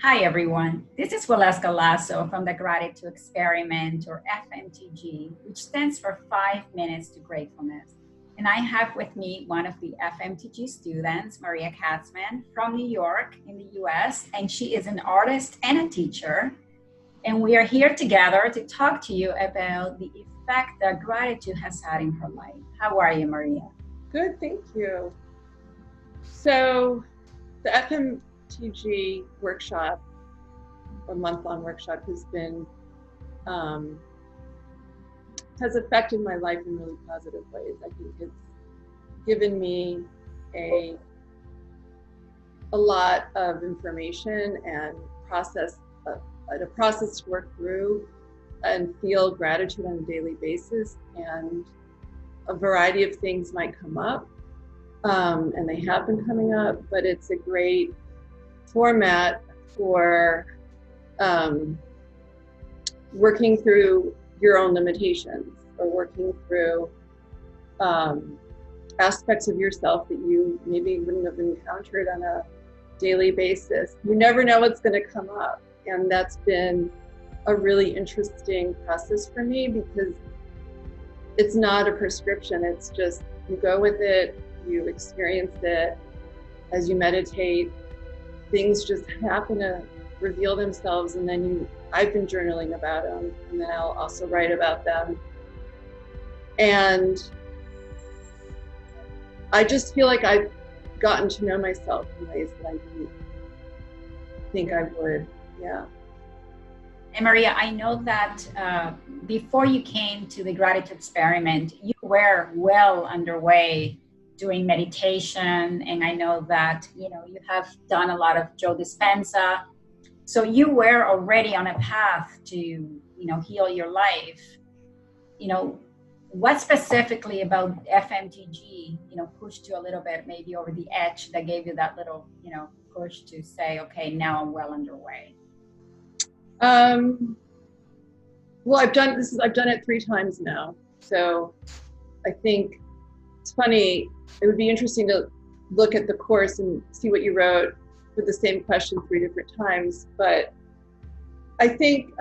Hi, everyone. This is Waleuska Lazo from the Gratitude Experiment, or FMTG, which stands for 5 Minutes to Gratefulness. And I have with me one of the FMTG students, Maria Katzman, from New York in the US, and she is an artist and a teacher. And we are here together to talk to you about the effect that gratitude has had in her life. How are you, Maria? Good, thank you. So the FMTG workshop, or month-long workshop, um, has affected my life in really positive ways. I think it's given me a lot of information and a process to work through and feel gratitude on a daily basis. And a variety of things might come up. And they have been coming up, but it's a great format for working through your own limitations, or working through aspects of yourself that you maybe wouldn't have encountered on a daily basis. You never know what's going to come up, and that's been a really interesting process for me, because it's not a prescription. It's just, you go with it, you experience it. As you meditate, things just happen to reveal themselves, and then I've been journaling about them, and then I'll also write about them. And I just feel like I've gotten to know myself in ways that I didn't think I would. Yeah. And Maria, I know that before you came to the Gratitude Experiment, you were well underway doing meditation. And I know that, you have done a lot of Joe Dispenza. So you were already on a path to, heal your life. What specifically about FMTG, pushed you a little bit maybe over the edge that gave you that little, push to say, okay, now I'm well underway? Well, I've done it 3 times now. So I think it's funny. It would be interesting to look at the course and see what you wrote with the same question 3 different times. But I think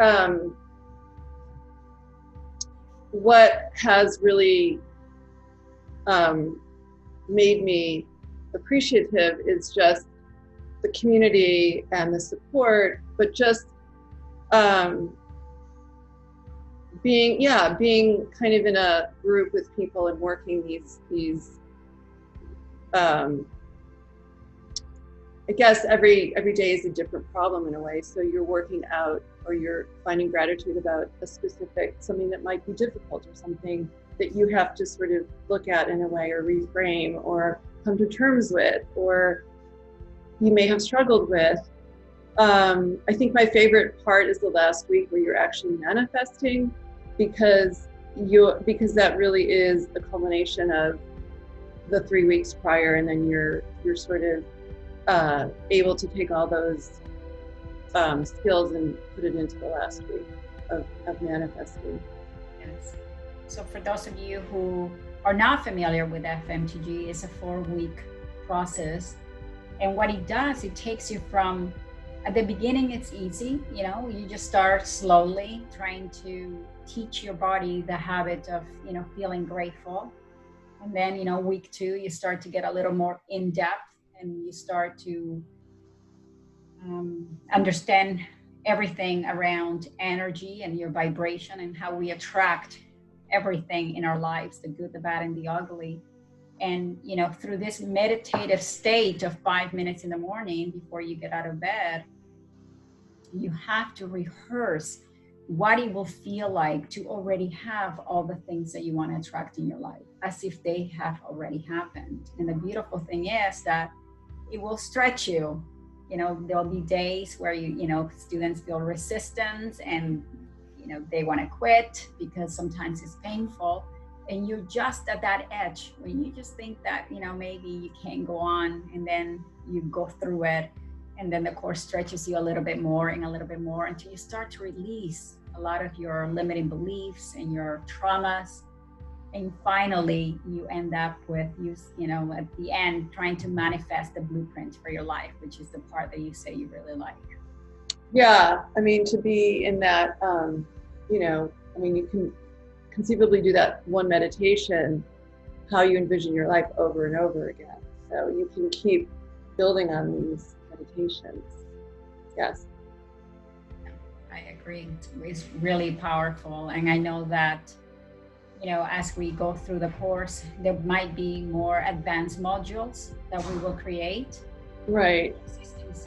what has really made me appreciative is just the community and the support, but just being kind of in a group with people and working these I guess every day is a different problem in a way. So you're working out, or you're finding gratitude about a specific, something that might be difficult, or something that you have to sort of look at in a way, or reframe, or come to terms with, or you may have struggled with. I think my favorite part is the last week, where you're actually manifesting, because that really is the culmination of the 3 weeks prior, and then you're sort of able to take all those skills and put it into the last week of manifesting. Yes. So for those of you who are not familiar with FMTG, it's a 4-week process. And what it does, it takes you from, at the beginning, it's easy. You just start slowly trying to teach your body the habit of, feeling grateful. And then, week 2, you start to get a little more in depth, and you start to understand everything around energy and your vibration, and how we attract everything in our lives, the good, the bad, and the ugly. And, through this meditative state of 5 minutes in the morning before you get out of bed, you have to rehearse what it will feel like to already have all the things that you want to attract in your life, as if they have already happened. And the beautiful thing is that it will stretch you. There'll be days where students feel resistance, and they want to quit because sometimes it's painful, and you're just at that edge when you just think that maybe you can't go on, and then you go through it, and then the course stretches you a little bit more and a little bit more, until you start to release a lot of your limiting beliefs and your traumas. And finally, you end up with, at the end, trying to manifest the blueprint for your life, which is the part that you say you really like. Yeah, I mean, to be in that, you know, I mean, you can conceivably do that one meditation, how you envision your life over and over again. So you can keep building on these meditations. Yes. I agree. It's really powerful. And I know that, you know, as we go through the course, there might be more advanced modules that we will create. Right.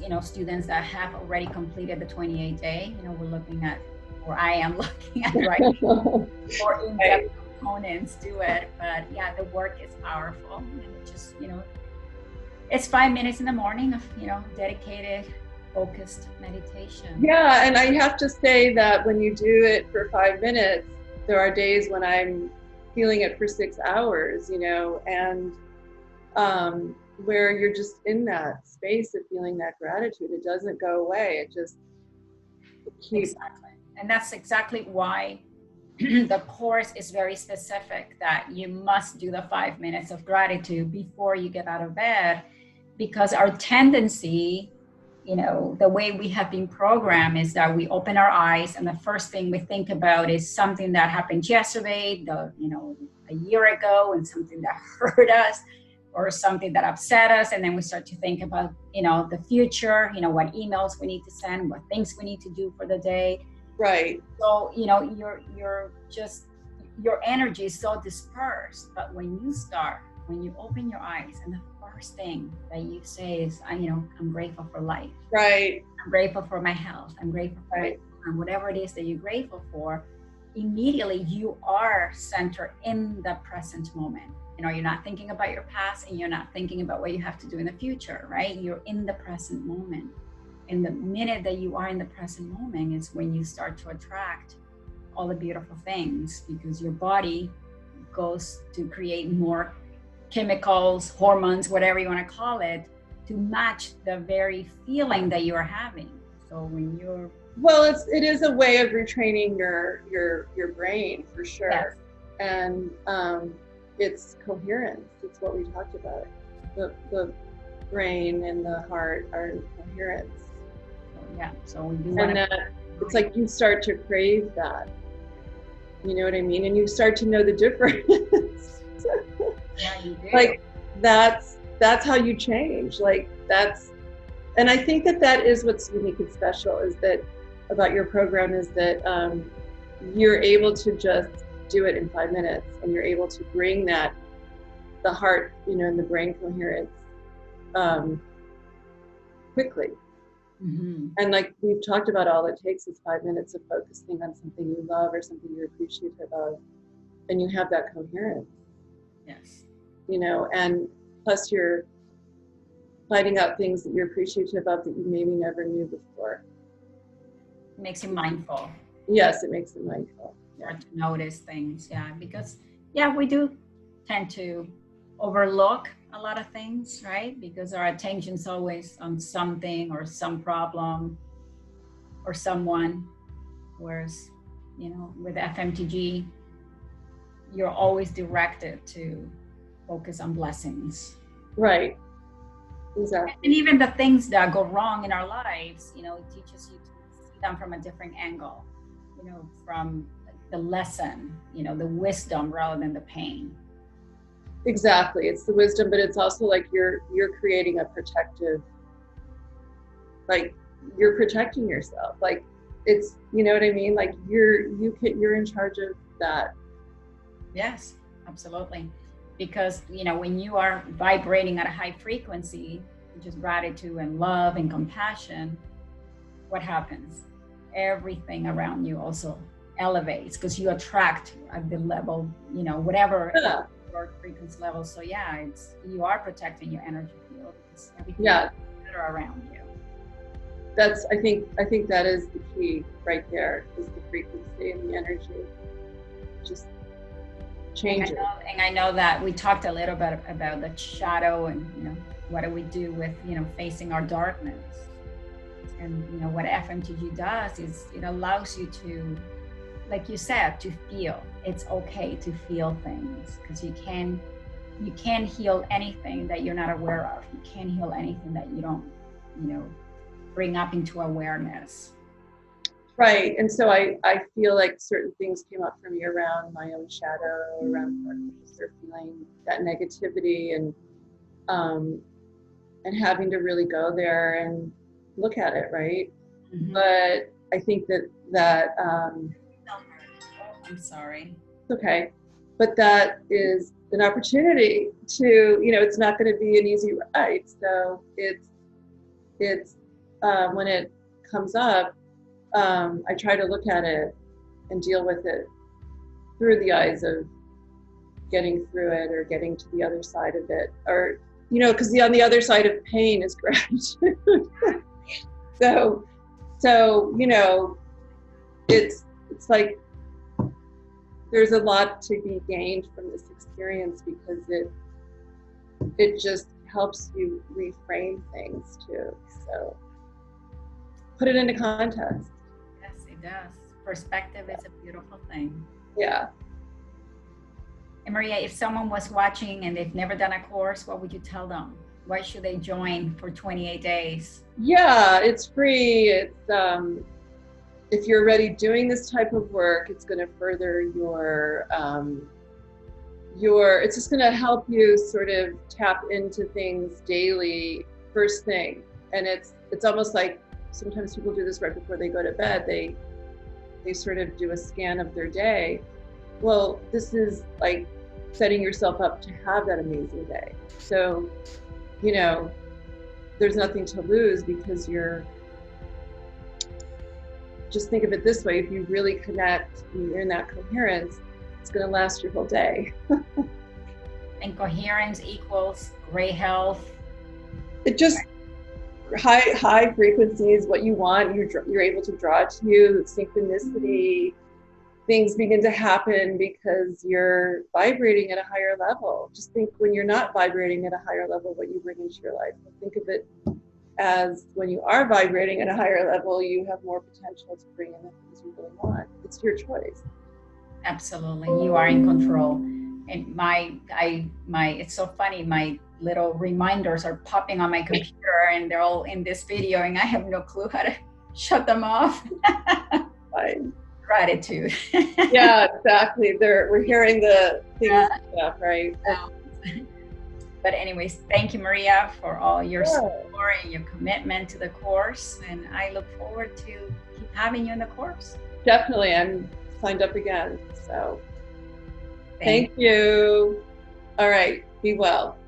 You know, students that have already completed the 28-day, you know, we're looking at, or I am looking at, right, more in-depth components to it. But yeah, the work is powerful. And it just, you know, it's 5 minutes in the morning of, you know, dedicated, focused meditation. Yeah, and I have to say that when you do it for 5 minutes, there are days when I'm feeling it for 6 hours, you know, and where you're just in that space of feeling that gratitude. It doesn't go away. It just keeps. Exactly. And that's exactly why the course is very specific, that you must do the 5 minutes of gratitude before you get out of bed, because our tendency, you know, the way we have been programmed is that we open our eyes and the first thing we think about is something that happened yesterday, you know, a year ago, and something that hurt us or something that upset us. And then we start to think about, you know, the future, you know, what emails we need to send, what things we need to do for the day. Right. So, you know, you're just, your energy is so dispersed. But when you open your eyes and the first thing that you say is, you know, I'm grateful for life. Right. I'm grateful for my health. I'm grateful for my children, whatever it is that you're grateful for, immediately you are centered in the present moment. You know, you're not thinking about your past and you're not thinking about what you have to do in the future, right? You're in the present moment. And the minute that you are in the present moment is when you start to attract all the beautiful things, because your body goes to create more chemicals, hormones, whatever you want to call it, to match the very feeling that you're having. So when you're, well, it is a way of retraining your brain for sure. yes. And it's coherence. It's what we talked about. The brain and the heart are in coherence. So, yeah. So we do and that it's like you start to crave that. You know what I mean? And you start to know the difference. Yeah, you do. Like that's how you change. Like that's, and I think that is what's unique and special is that about your program is that you're able to just do it in 5 minutes, and you're able to bring that, the heart, you know, and the brain coherence quickly. Mm-hmm. And like we've talked about, all it takes is 5 minutes of focusing on something you love or something you're appreciative of, and you have that coherence. Yes. You know, and plus you're finding out things that you're appreciative of that you maybe never knew before. It makes you mindful. Yes, it makes you mindful. Start to notice things, yeah, because yeah, we do tend to overlook a lot of things, right? Because our attention's always on something or some problem or someone, whereas, you know, with FMTG, you're always directed to focus on blessings. Right. Exactly. And even the things that go wrong in our lives, you know, it teaches you to see them from a different angle, you know, from the lesson, you know, the wisdom rather than the pain. Exactly. It's the wisdom, but it's also like you're creating a protective, like you're protecting yourself. Like it's, you know what I mean? Like you're in charge of that. Yes, absolutely. Because, you know, when you are vibrating at a high frequency, which is gratitude and love and compassion, what happens? Everything around you also elevates, because you attract at the level, you know, whatever your frequency level. So yeah, it's, you are protecting your energy field, because everything is better around you. That's, I think that is the key right there, is the frequency and the energy. Just change it. And I know that we talked a little bit about the shadow, and, you know, what do we do with, you know, facing our darkness. And, you know, what FMTG does is it allows you to, like you said, to feel. It's okay to feel things, because you can't heal anything that you're not aware of. You can't heal anything that you don't, you know, bring up into awareness. Right. And so I feel like certain things came up for me around my own shadow, around start feeling that negativity and having to really go there and look at it, right? Mm-hmm. But I think that I'm sorry. Okay. But that is an opportunity to, it's not going to be an easy ride. So it's when it comes up, I try to look at it and deal with it through the eyes of getting through it or getting to the other side of it, or, because on the other side of pain is gratitude. So, it's like there's a lot to be gained from this experience because it just helps you reframe things too. So put it into context. Yes, it does. Perspective is a beautiful thing. Yeah. And Maria, if someone was watching and they've never done a course, what would you tell them? Why should they join for 28 days? Yeah, it's free. It's if you're already doing this type of work, it's going to further your it's just going to help you sort of tap into things daily, first thing. And it's almost like sometimes people do this right before they go to bed. They sort of do a scan of their day. Well, this is like setting yourself up to have that amazing day. So, there's nothing to lose because just think of it this way. If you really connect and you're in that coherence, it's going to last your whole day. And coherence equals great health. It just high frequencies, what you want, you're able to draw to you, synchronicity, things begin to happen because you're vibrating at a higher level. Just think when you're not vibrating at a higher level, what you bring into your life. Think of it as when you are vibrating at a higher level, you have more potential to bring in the things you really want. It's your choice. Absolutely. You are in control. And it's so funny. My little reminders are popping on my computer and they're all in this video and I have no clue how to shut them off. Fine. Gratitude. Yeah, exactly. We're hearing the things stuff, right? But anyways, thank you, Maria, for all your support and your commitment to the course. And I look forward to keep having you in the course. Definitely. I'm signed up again. So thank you. All right. Be well.